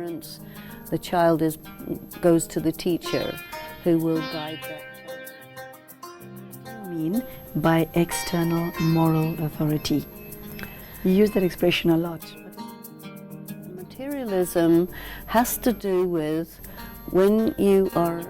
parents, the child goes to the teacher who will guide that child. What do you mean by external moral authority? You use that expression a lot. Materialism has to do with when you are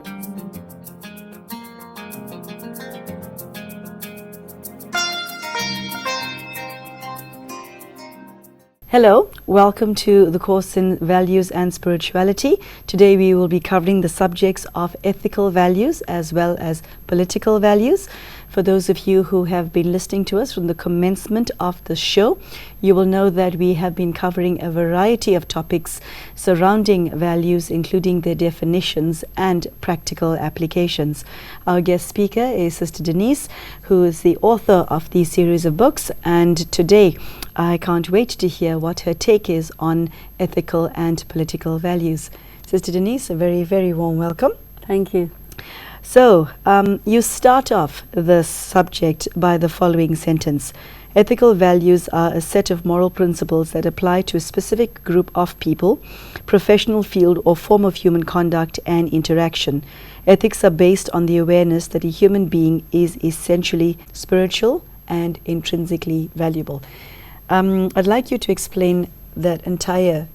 Hello, welcome to the course in Values and Spirituality. Today we will be covering the subjects of ethical values as well as political values. For those of you who have been listening to us from the commencement of the show, you will know that we have been covering a variety of topics surrounding values, including their definitions and practical applications. Our guest speaker is Sister Denise, who is the author of these series of books, and today I can't wait to hear what her take is on ethical and political values. Sister Denise, a very, very warm welcome. Thank you. So, you start off this subject by the following sentence. Ethical values are a set of moral principles that apply to a specific group of people, professional field or form of human conduct and interaction. Ethics are based on the awareness that a human being is essentially spiritual and intrinsically valuable. I'd like you to explain that entire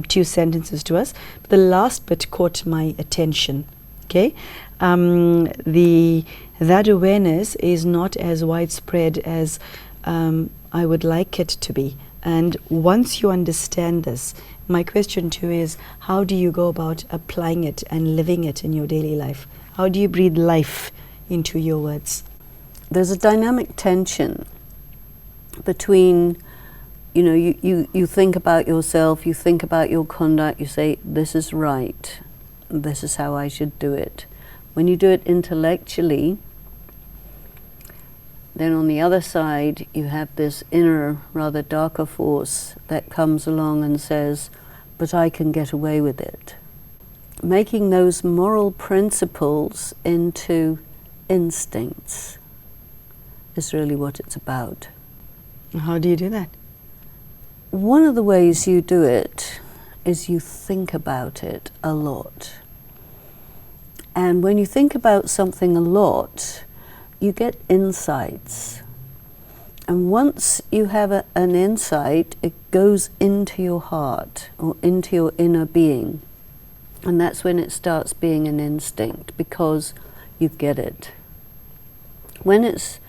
two sentences to us. The last bit caught my attention. Okay, that awareness is not as widespread as I would like it to be. And once you understand this, my question to you is, how do you go about applying it and living it in your daily life? How do you breathe life into your words? There's a dynamic tension between, you think about yourself, you think about your conduct, you say, this is right. This is how I should do it. When you do it intellectually, then on the other side you have this inner, rather darker force that comes along and says, but I can get away with it. Making those moral principles into instincts is really what it's about. How do you do that? One of the ways you do it is you think about it a lot. And when you think about something a lot, you get insights. And once you have an insight, it goes into your heart or into your inner being. And that's when it starts being an instinct, because you get it. When it's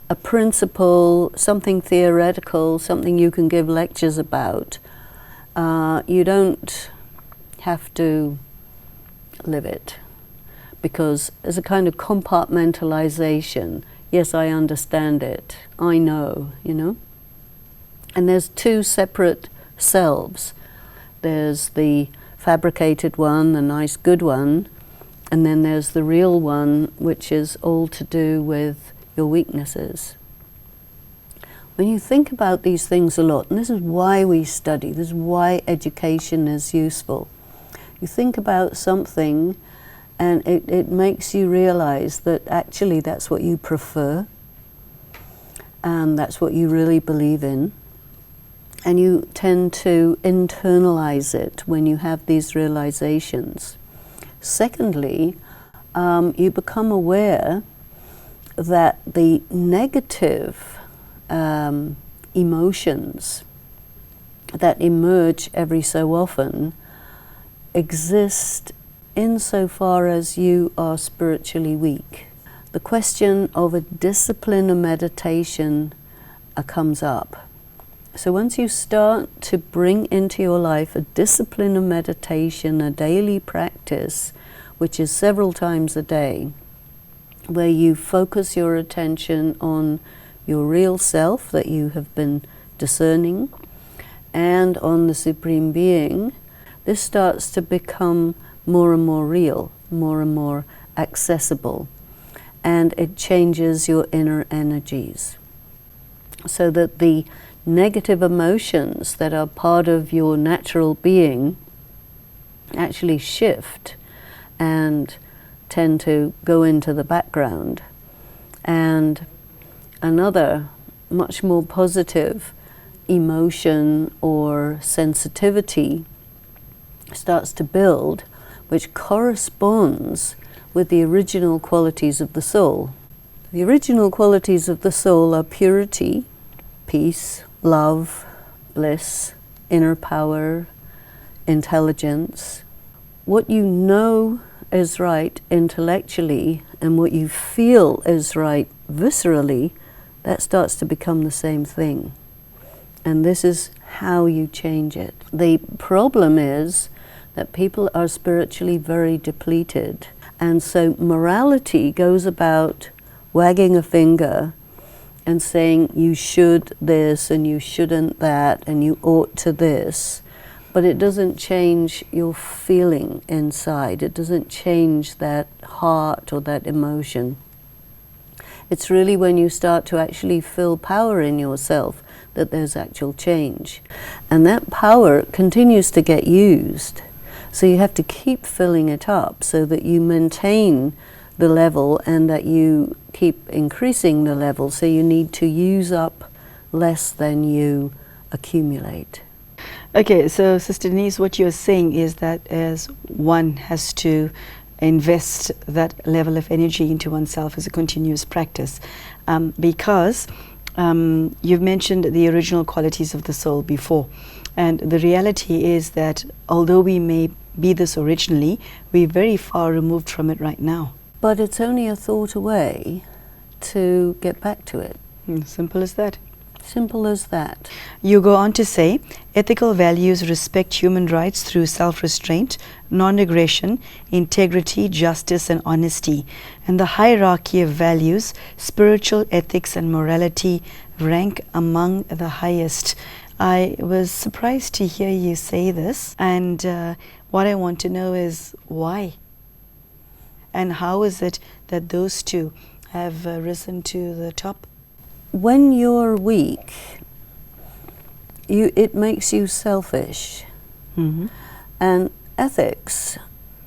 a principle, something theoretical, something you can give lectures about, you don't have to live it, because there's a kind of compartmentalization. Yes, I understand it. I know, And there's two separate selves. There's the fabricated one, the nice, good one, and then there's the real one, which is all to do with your weaknesses. When you think about these things a lot, and this is why we study, this is why education is useful. You think about something and it makes you realize that actually that's what you prefer, and that's what you really believe in. And you tend to internalize it when you have these realizations. Secondly, you become aware that the negative emotions that emerge every so often exist insofar as you are spiritually weak. The question of a discipline of meditation comes up. So once you start to bring into your life a discipline of meditation, a daily practice, which is several times a day, where you focus your attention on your real self that you have been discerning and on the Supreme Being, this starts to become more and more real, more and more accessible, and it changes your inner energies. So that the negative emotions that are part of your natural being actually shift and tend to go into the background, and another much more positive emotion or sensitivity starts to build, which corresponds with the original qualities of the soul. The original qualities of the soul are purity, peace, love, bliss, inner power, intelligence. What you know is right intellectually and what you feel is right viscerally, that starts to become the same thing. And this is how you change it. The problem is that people are spiritually very depleted. And so morality goes about wagging a finger and saying you should this and you shouldn't that and you ought to this. But it doesn't change your feeling inside. It doesn't change that heart or that emotion. It's really when you start to actually feel power in yourself that there's actual change. And that power continues to get used. So you have to keep filling it up so that you maintain the level and that you keep increasing the level. So you need to use up less than you accumulate. Okay, so Sister Denise, what you're saying is that as one has to invest that level of energy into oneself as a continuous practice, because you've mentioned the original qualities of the soul before, and the reality is that although we may be this originally, we're very far removed from it right now. But it's only a thought away to get back to it. Simple as that. Simple as that. You go on to say, ethical values respect human rights through self-restraint, non-aggression, integrity, justice, and honesty. And the hierarchy of values, spiritual ethics and morality rank among the highest. I was surprised to hear you say this, and what I want to know is why? And how is it that those two have risen to the top? When you're weak, it makes you selfish. Mm-hmm. And ethics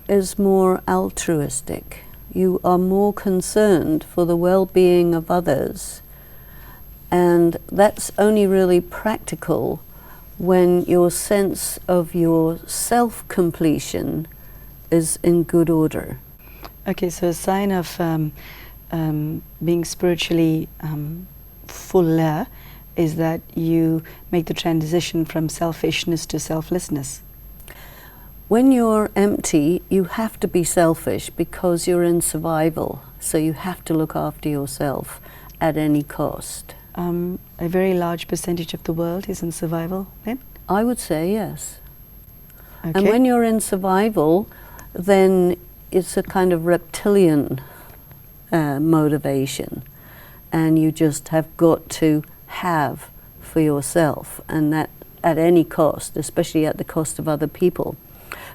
is more altruistic. You are more concerned for the well-being of others. And that's only really practical when your sense of your self-completion is in good order. Okay, so a sign of being spiritually fuller is that you make the transition from selfishness to selflessness. When you're empty, you have to be selfish because you're in survival. So you have to look after yourself at any cost. A very large percentage of the world is in survival then? I would say yes. Okay. And when you're in survival, then it's a kind of reptilian motivation. And you just have got to have for yourself, and that at any cost, especially at the cost of other people.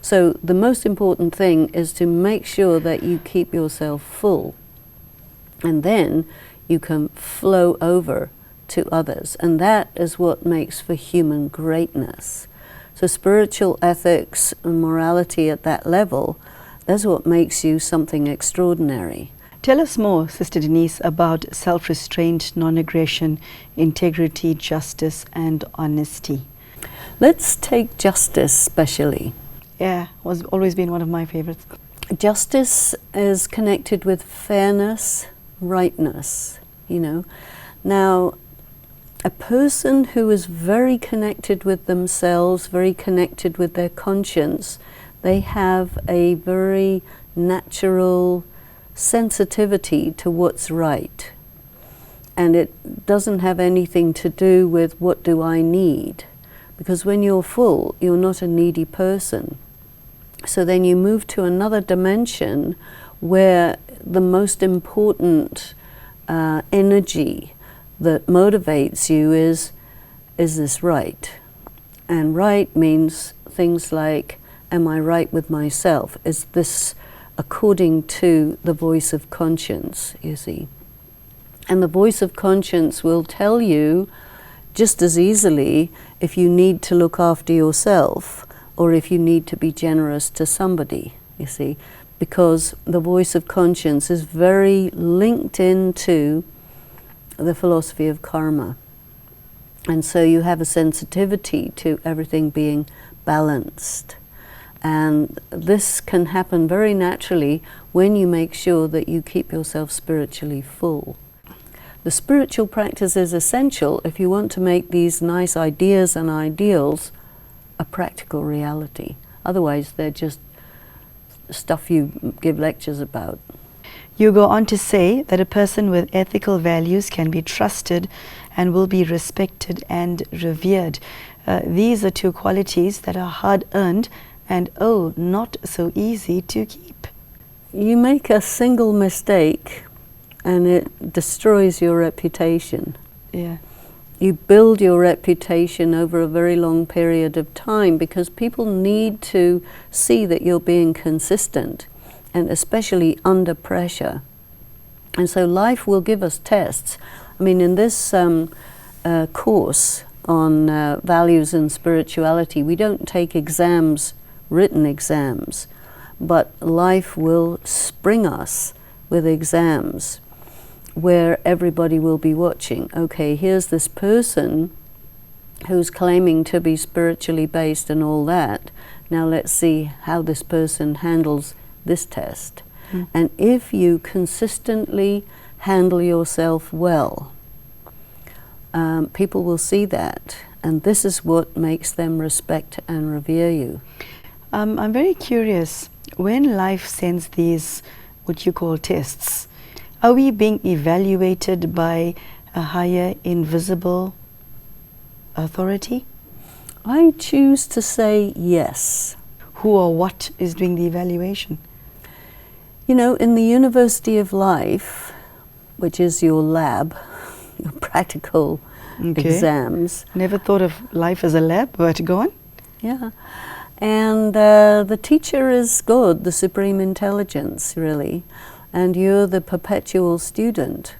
So the most important thing is to make sure that you keep yourself full, and then you can flow over to others, and that is what makes for human greatness. So spiritual ethics and morality at that level, that's what makes you something extraordinary. Tell us more, Sister Denise, about self-restraint, non-aggression, integrity, justice, and honesty. Let's take justice especially. Yeah, was always been one of my favorites. Justice is connected with fairness, rightness, you know. Now, a person who is very connected with themselves, very connected with their conscience, they have a very natural sensitivity to what's right. And it doesn't have anything to do with what do I need. Because when you're full, you're not a needy person. So then you move to another dimension where the most important energy that motivates you is this right? And right means things like, am I right with myself? Is this according to the voice of conscience, you see? And the voice of conscience will tell you just as easily if you need to look after yourself or if you need to be generous to somebody, you see, because the voice of conscience is very linked into the philosophy of karma. And so you have a sensitivity to everything being balanced. And this can happen very naturally when you make sure that you keep yourself spiritually full. The spiritual practice is essential if you want to make these nice ideas and ideals a practical reality. Otherwise, they're just stuff you give lectures about. You go on to say that a person with ethical values can be trusted and will be respected and revered. These are two qualities that are hard-earned and, not so easy to keep. You make a single mistake and it destroys your reputation. Yeah. You build your reputation over a very long period of time because people need to see that you're being consistent, and especially under pressure. And so life will give us tests. I mean, in this course on values and spirituality, we don't take exams, written exams, but life will spring us with exams where everybody will be watching. Okay, here's this person who's claiming to be spiritually based and all that. Now let's see how this person handles this test. And if you consistently handle yourself well, people will see that, and this is what makes them respect and revere you. I'm very curious, when life sends these, what you call tests, are we being evaluated by a higher invisible authority? I choose to say yes. Who or what is doing the evaluation? You know, in the University of Life, which is your lab, your practical exams. Never thought of life as a lab, but go on. Yeah. And the teacher is God, the supreme intelligence, really. And you're the perpetual student.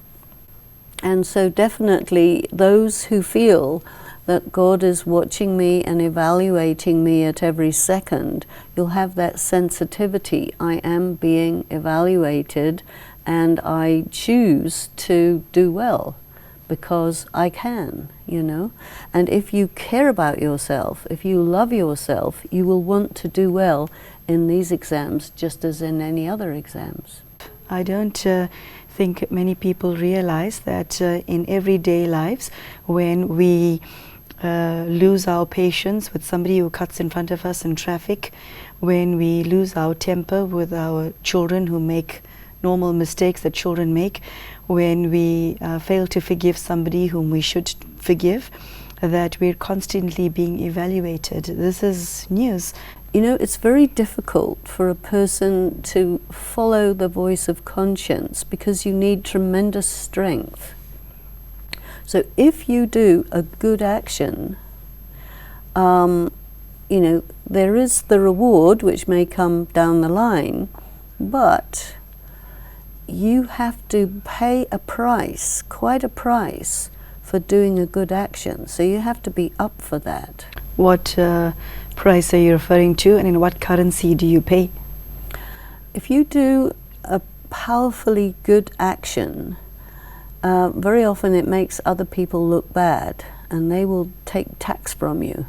And so definitely those who feel that God is watching me and evaluating me at every second, you'll have that sensitivity. I am being evaluated and I choose to do well because I can, you know. And if you care about yourself, if you love yourself, you will want to do well in these exams just as in any other exams. I don't think many people realize that in everyday lives, when we lose our patience with somebody who cuts in front of us in traffic, when we lose our temper with our children who make normal mistakes that children make, when we fail to forgive somebody whom we should forgive, that we're constantly being evaluated. This is news. You know, it's very difficult for a person to follow the voice of conscience because you need tremendous strength. So if you do a good action, you know, there is the reward which may come down the line, but you have to pay a price, quite a price, for doing a good action. So you have to be up for that. What price are you referring to, and in what currency do you pay? If you do a powerfully good action, very often it makes other people look bad and they will take tax from you.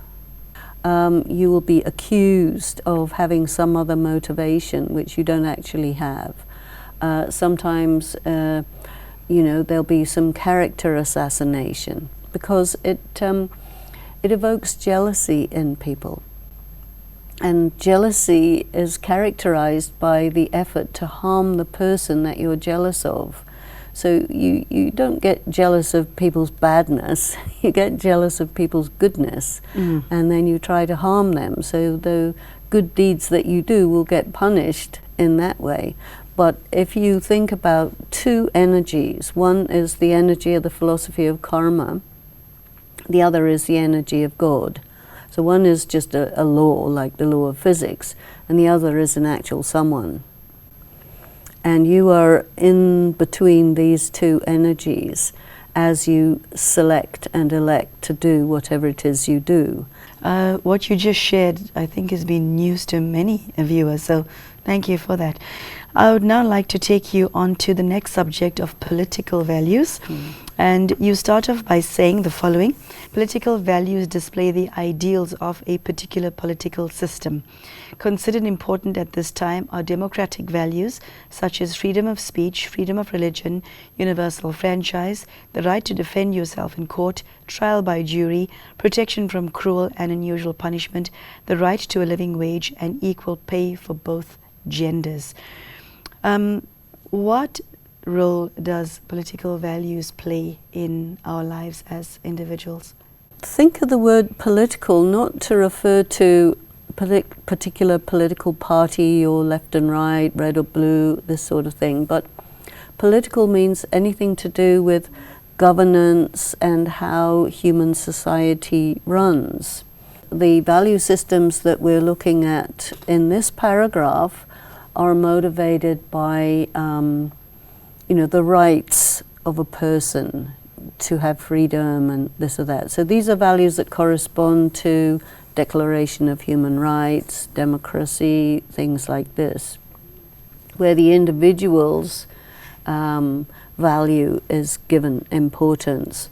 You will be accused of having some other motivation which you don't actually have. Sometimes, you know, there'll be some character assassination because it evokes jealousy in people. And jealousy is characterized by the effort to harm the person that you're jealous of. So you don't get jealous of people's badness, you get jealous of people's goodness, and then you try to harm them. So the good deeds that you do will get punished in that way. But if you think about two energies, one is the energy of the philosophy of karma, the other is the energy of God. So one is just a law, like the law of physics, and the other is an actual someone. And you are in between these two energies as you select and elect to do whatever it is you do. What you just shared, I think, has been news to many viewers, so thank you for that. I would now like to take you on to the next subject of political values. And you start off by saying the following: political values display the ideals of a particular political system. Considered important at this time are democratic values such as freedom of speech, freedom of religion, universal franchise, the right to defend yourself in court, trial by jury, protection from cruel and unusual punishment, the right to a living wage, and equal pay for both genders. What role does political values play in our lives as individuals? Think of the word political not to refer to particular political party or left and right, red or blue, this sort of thing, but political means anything to do with governance and how human society runs. The value systems that we're looking at in this paragraph are motivated by the rights of a person to have freedom and this or that. So these are values that correspond to Declaration of Human Rights, democracy, things like this, where the individual's value is given importance.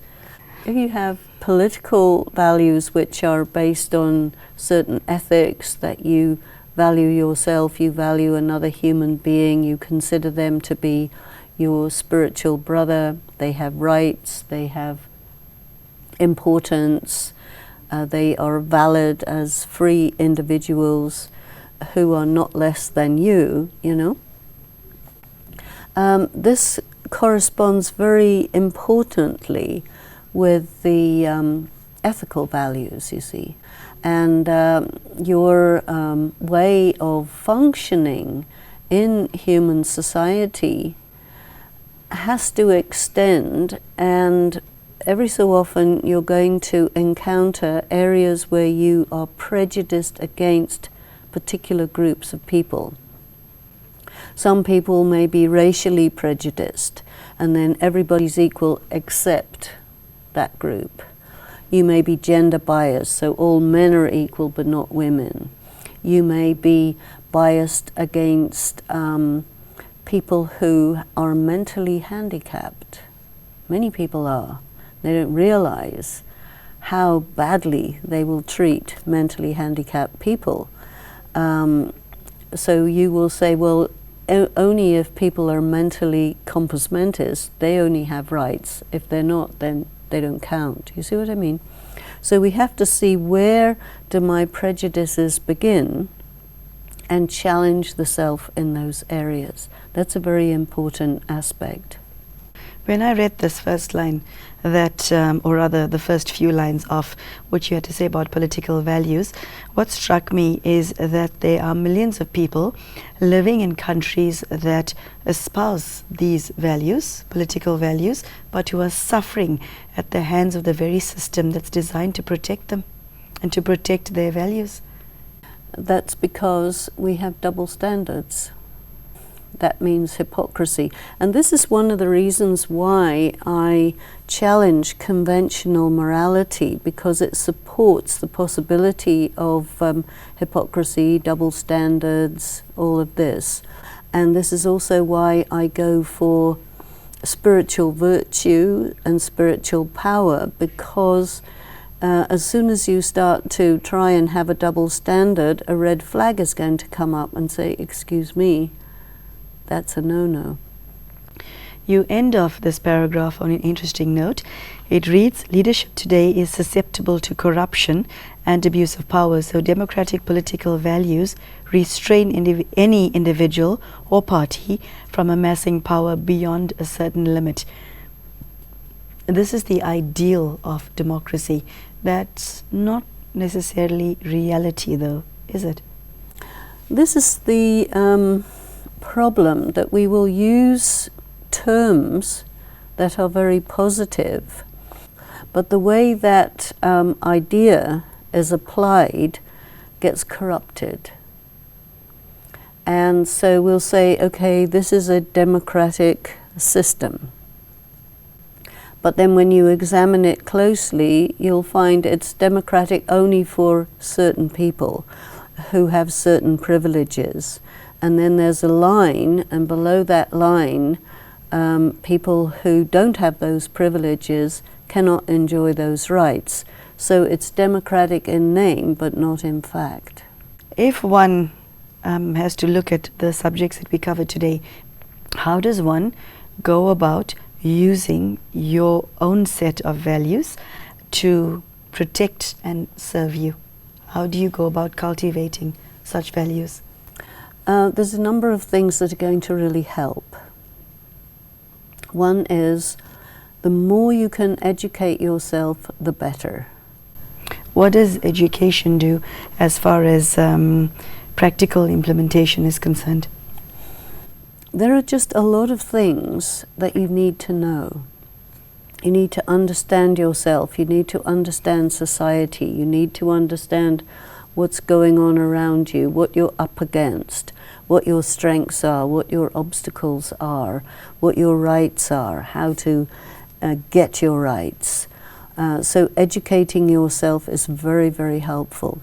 If you have political values which are based on certain ethics, that you value yourself, you value another human being, you consider them to be your spiritual brother, they have rights, they have importance, they are valid as free individuals who are not less than you, this corresponds very importantly with the ethical values, you see. And your way of functioning in human society has to extend, and every so often you're going to encounter areas where you are prejudiced against particular groups of people. Some people may be racially prejudiced, and then everybody's equal except that group. You may be gender biased, so all men are equal but not women. You may be biased against people who are mentally handicapped. Many people are. They don't realize how badly they will treat mentally handicapped people. So you will say, well, only if people are mentally compos mentis, they only have rights. If they're not, then they don't count. You see what I mean? So we have to see, where do my prejudices begin, and challenge the self in those areas. That's a very important aspect. When I read this first line, or rather the first few lines of what you had to say about political values, what struck me is that there are millions of people living in countries that espouse these values, political values, but who are suffering at the hands of the very system that's designed to protect them and to protect their values. That's because we have double standards. That means hypocrisy. And this is one of the reasons why I challenge conventional morality, because it supports the possibility of hypocrisy, double standards, all of this. And this is also why I go for spiritual virtue and spiritual power, because as soon as you start to try and have a double standard, a red flag is going to come up and say, excuse me, that's a no-no. You end off this paragraph on an interesting note. It reads, leadership today is susceptible to corruption and abuse of power, so democratic political values restrain any individual or party from amassing power beyond a certain limit. This is the ideal of democracy. That's not necessarily reality, though, is it? This is the problem, that we will use terms that are very positive, but the way that idea is applied gets corrupted. And so we'll say, okay, this is a democratic system. But then when you examine it closely, you'll find it's democratic only for certain people who have certain privileges. And then there's a line, and below that line, people who don't have those privileges cannot enjoy those rights. So it's democratic in name, but not in fact. If one has to look at the subjects that we covered today, how does one go about using your own set of values to protect and serve you? How do you go about cultivating such values? There's a number of things that are going to really help. One is, the more you can educate yourself, the better. What does education do as far as practical implementation is concerned? There are just a lot of things that you need to know. You need to understand yourself, you need to understand society, you need to understand what's going on around you, what you're up against, what your strengths are, what your obstacles are, what your rights are, how to get your rights. So educating yourself is very, very helpful.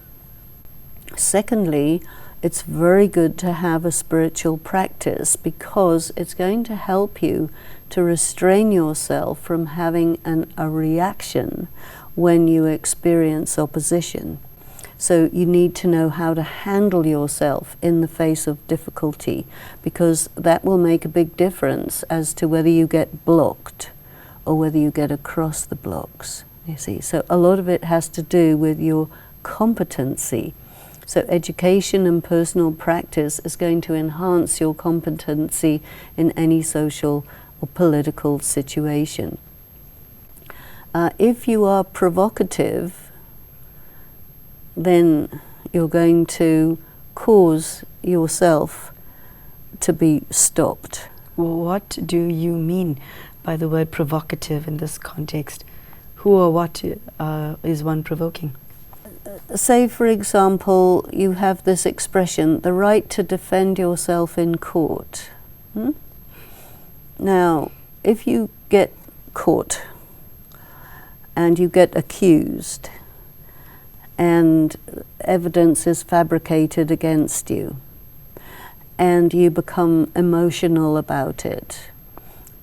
Secondly, it's very good to have a spiritual practice, because it's going to help you to restrain yourself from having a reaction when you experience opposition. So you need to know how to handle yourself in the face of difficulty, because that will make a big difference as to whether you get blocked or whether you get across the blocks, you see. So a lot of it has to do with your competency. So education and personal practice is going to enhance your competency in any social or political situation. If you are provocative, then you're going to cause yourself to be stopped. What do you mean by the word provocative in this context? Who or what is one provoking? Say, for example, you have this expression, the right to defend yourself in court. Now, if you get caught and you get accused and evidence is fabricated against you and you become emotional about it,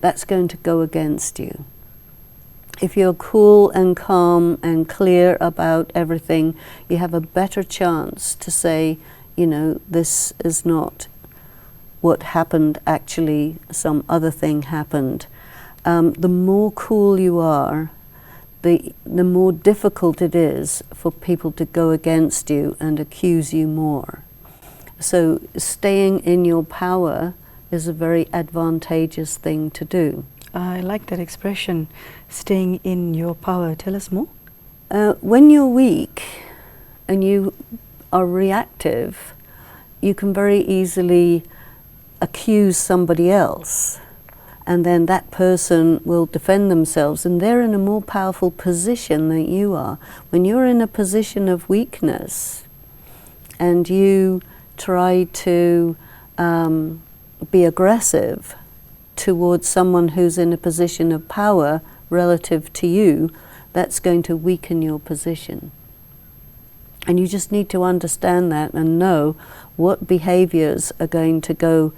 that's going to go against you. If you're cool and calm and clear about everything, you have a better chance to say, you know, this is not what happened, actually some other thing happened. The more cool you are, the more difficult it is for people to go against you and accuse you more. So staying in your power is a very advantageous thing to do. I like that expression, staying in your power. Tell us more. When you're weak and you are reactive, you can very easily accuse somebody else, and then that person will defend themselves, and they're in a more powerful position than you are. When you're in a position of weakness and you try to be aggressive towards someone who's in a position of power relative to you, that's going to weaken your position. And you just need to understand that and know what behaviors are going to go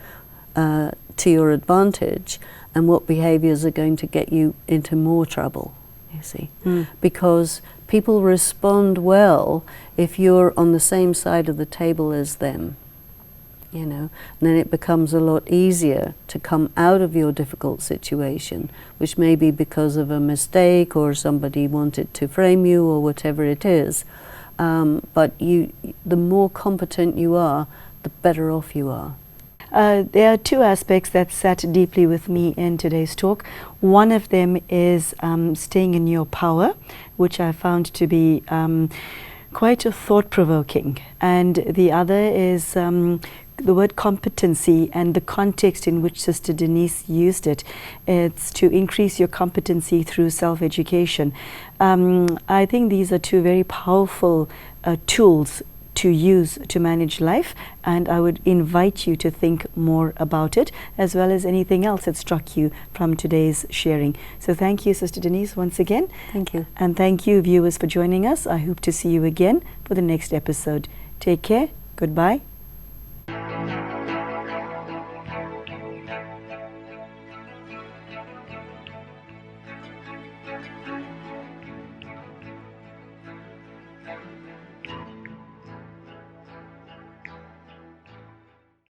to your advantage and what behaviors are going to get you into more trouble, you see. Because people respond well if you're on the same side of the table as them. You know, and then it becomes a lot easier to come out of your difficult situation, which may be because of a mistake or somebody wanted to frame you or whatever it is. But the more competent you are, the better off you are. There are two aspects that sat deeply with me in today's talk. One of them is staying in your power, which I found to be quite thought-provoking. And the other is the word competency and the context in which Sister Denise used it. It's to increase your competency through self-education. I think these are two very powerful tools to use to manage life, and I would invite you to think more about it, as well as anything else that struck you from today's sharing. So thank you, Sister Denise, once again. Thank you. And thank you, viewers, for joining us. I hope to see you again for the next episode. Take care. Goodbye.